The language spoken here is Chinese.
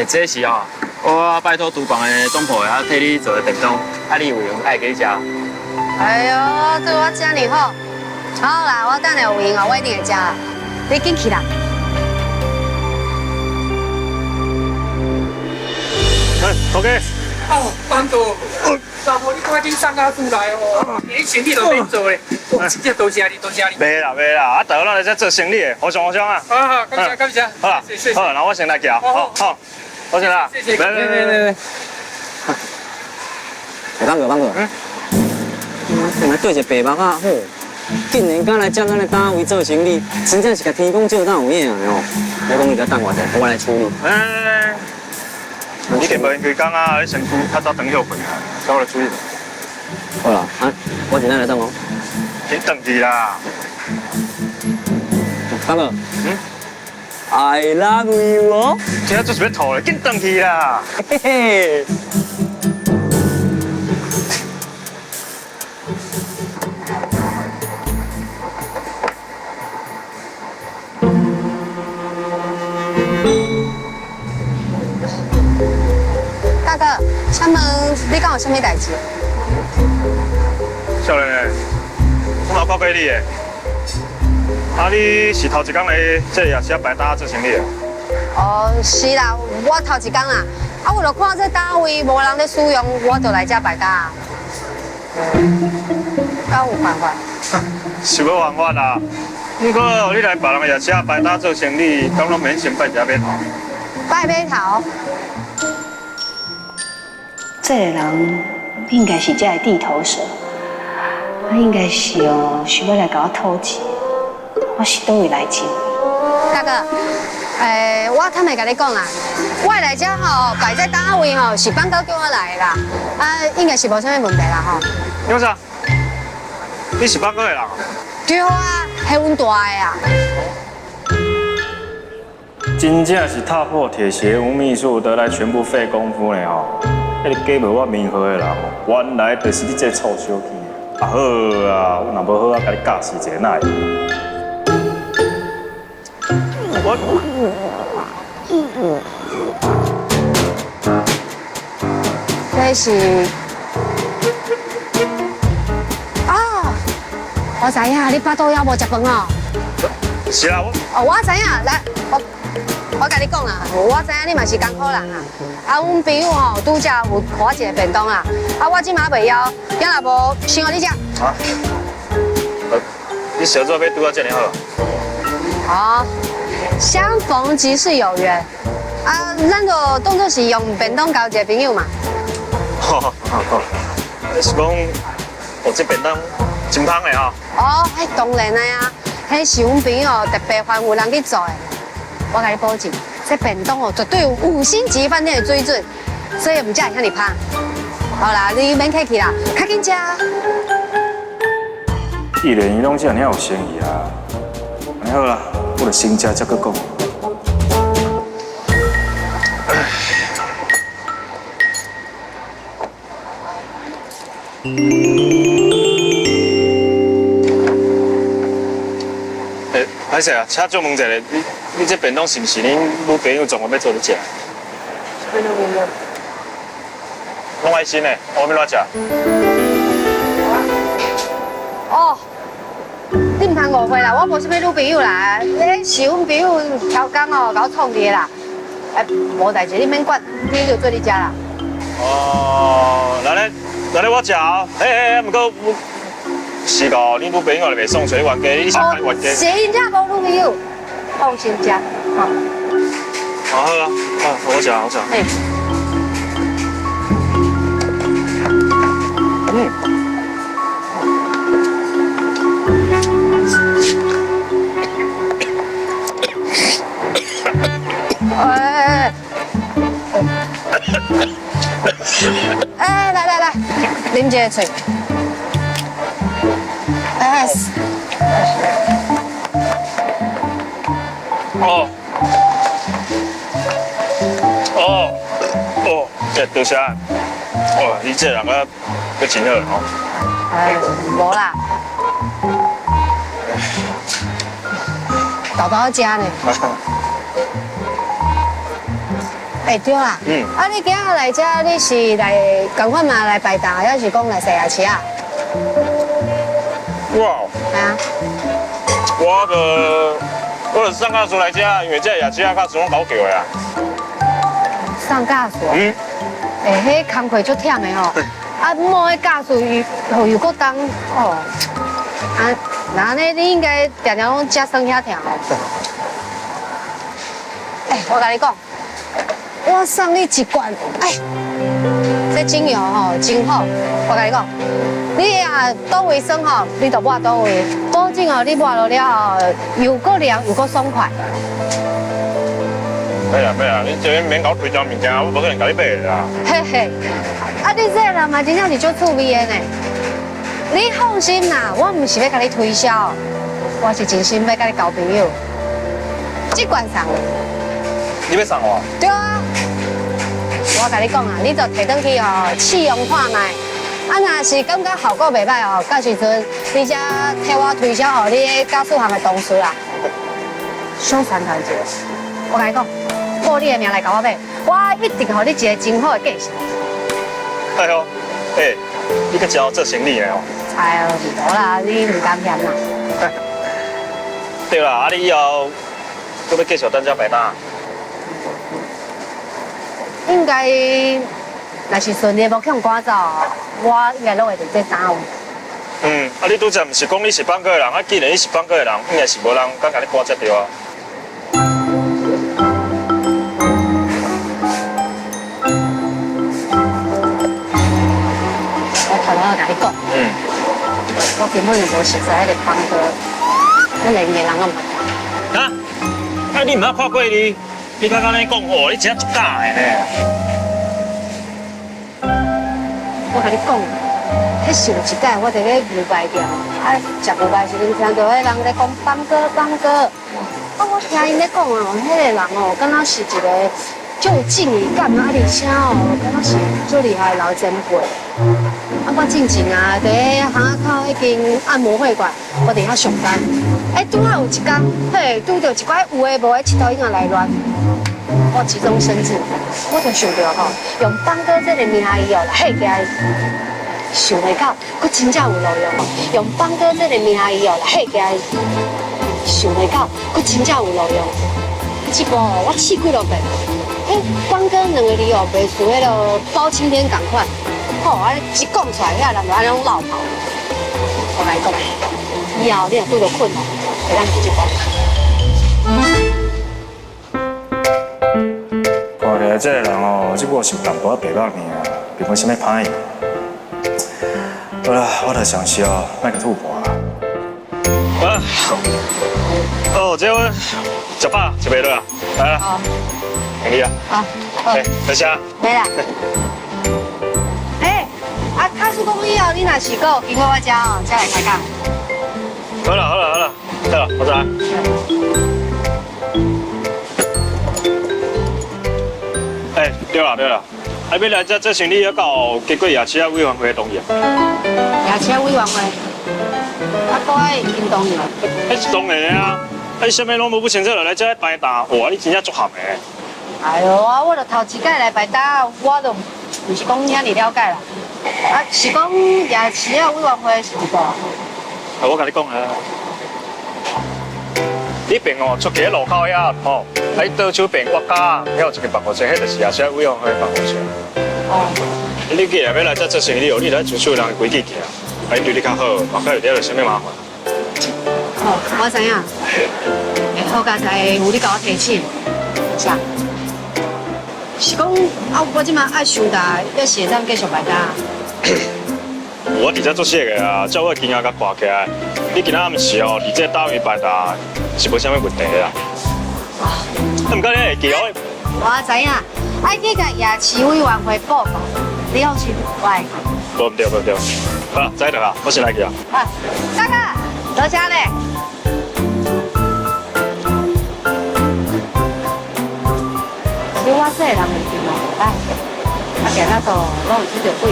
这是哦，我拜托厨房的总婆啊替你做的便当，啊，你有空爱给你食。哎呦，对我这么好，好啦，我等下有闲哦，我一定会食啦。你紧去啦。OK。哦，班长，老婆你赶紧送我出来哦，你生意都免做咧，真正多谢你，多谢你。袂啦，啊，大家拢来这做生意的，互相啊。好，感谢。好啦，好，那我先来行，好，我先啦。谢谢。来，帮哥，原来对一个白目啊好，竟然敢来接咱的单位做生意，真正是甲天公照大有影的哦。我讲你再等我一下，我来处理。你今无应该讲啊，你身躯较早长休困啊，等我来处理。好啦，我今天来等哦。紧等去啦。帮哥，I love you 哦。今仔做是要吐咧，紧等去啦。嘿嘿。大哥，请问你敢有啥物代志？少年诶，我嘛看过你诶。啊，你是头一工来这夜市摆搭做生意的？哦，是啦，我头一工啦，啊，为了看这单位无人咧使用，我就来这摆搭。敢有办法？是要犯法啦。不过你来别人夜市摆搭做生意，敢拢免先拜一下码头。拜码头。这个人应该是这个地头蛇，他应该是哦，想要来搞我偷钱。我是倒位来钱？大哥，我坦白甲你讲啦，我来这吼摆在单位吼是放狗叫我来的啦，啊，应该是无啥物问题啦吼。因为啥？你是放过的人？对啊，系阮大的啊。真正是踏破铁鞋无觅处，得来全不费工夫呢吼。迄个假无我名号的人，原来就是你这臭小气。啊好啊，我若无好啊，甲你教示一下哪会？这是啊，我知影你巴肚枵无食饭哦。是啊，我知影，来我甲你讲啦，我知影你嘛是艰苦人啊。啊，阮朋友吼拄则有给我一个便当啦，啊，我即马袂枵，今若无先互你食。啊，你小做要拄到这么好？好，相逢即是有缘。啊，咱就当作是用便当交一个朋友嘛。好，是讲我这便当真香的哈。哦，迄当然的啊，迄是阮朋友特别吩咐人去做的。我甲你保证，这便当哦绝对有5星级饭店的水准，所以唔才会遐尼香。好啦，你免客气啦，较紧食。既然伊拢这样有生意啊，安尼好啦，我就先食再搁讲。歹势啊，请注问一下，你这便当是不是恁女朋友专门要做你食？什么女朋友？拢爱心的，我要怎食？哦，你唔通误会啦，我无啥物女朋友啦，迄是阮朋友超工哦，甲我创的啦。无代志，你免管，你就做你食啦。哦，那咧我食哦，不过是个，恁女朋友就袂送出去冤家，你想冤家？是因遮无女朋友，放心食，吼。好啊，我食。嘿。来，啉一个水。多谢。哦，你这人啊，佫真好吼。无啦。豆豆食呢。哎，对啦。啊，你今日来这，你是来赶快嘛来摆档，还是讲来洗牙齿啊？哇，系啊。我就是上假事来遮，因为这牙齿啊较使拢搞叫的啊。上假事。迄工课足忝的吼。啊，某迄假事又搁重哦。啊，那安尼你应该常常拢吃酸遐忝哦。我跟你讲，我送你一罐，这精油吼真好。我跟你讲，你啊倒位酸吼，你就抹倒位，保证哦你抹落了后又够凉又够爽快。买啊，你这边免搞推销物件，我无可能甲你买啦。嘿嘿，啊你这个人嘛真正是足趣味的呢。你放心啦，我唔是要甲你推销，我是真心要甲你交朋友。这罐送。你要送我？对啊，我甲你讲啊，你就摕转去哦，试用看卖。啊，若是感觉效果袂歹哦，到时阵你才替我推销哦，你的教书行的同事啦。小三团结，我甲你讲，报你的名来甲我买，我一定给你一个真好的价钱。哎呦，你个教做生意的哦？哎呦，无啦，你唔甘嫌啦。对啦，啊你以后搁要继续等遮摆档？应该，若是顺利无去赶走，我应该拢会伫这单位。啊你拄则毋是讲你是放歌的人，啊既然你是放歌的人，应该是无人敢甲你赶接着啊。我头仔甲你讲，我根本就无熟悉迄个放歌，我连个人都唔捌。啊你毋捌看过你刚刚咧讲哦，你真足假的呢。我甲你讲，迄上一届我伫咧牛排店，食牛排时阵听到迄人咧讲放歌放歌，我听因咧讲哦，迄个人哦，敢若是一个足有正义感啊，而且哦，敢若是足厉害的老前辈。我进前啊，伫咧巷仔口迄间按摩会馆，我伫遐上班。拄好有一天，拄到一寡有诶无诶佚佗囡仔来乱，我急中生智，我就想到吼，用放歌这个名义哦来吓家己，想袂到，佫真正有路用哦。用放歌这个名义哦来吓家己，想袂到，佫真正有路用。这步哦，我试几落遍，放歌两个字哦，袂输迄个包青天同款。好，一讲出来，遐人就安尼拢落跑。我来讲，以后你若拄到困难，会当直接讲。看起来这个人哦，只不过是有淡薄仔白目尔，并无啥物歹。好啦，我著尝试哦，莫甲吐破啊。这我食饱食袂落啊，来啦，好，行李啊。好，等下。没啦。卡叔公以后你若是够经过我家哦，再来开讲。好了，对了，我来。对了，要来这做生理要搞经过牙齿委员会的同意啊。牙齿委员会，都爱运动员。是当然啊，你啥物拢无不清楚就来这摆档，哇，你真正足合的。哎呦，我就头一届来摆档，我都唔是讲遐尼了解啦。是讲牙齿委员会是一个。我甲你讲啊，你边哦出去路口遐吼，喺倒手边我家，遐有一个办公室，迄就是牙齿委员会办公室。你既然要来这做生意哦，你来遵守人的规矩行，对你较好，嘛较有了啥物麻烦。我知影，好佳哉有你甲我提醒，是啊。是讲我即马爱想大，要是会当继续摆档。我伫这做事个啊，照我经验甲挂起来，你今仔暗时哦，伫这单位摆档是无啥物问题啦。毋过你会记我知影，爱去甲牙齿委员会报告，你放心，我会。无唔对，好啦，知得啦，我先来去啊。大哥，到家嘞。其实我这个人袂掂哦，来，行到都拢有拄着鬼。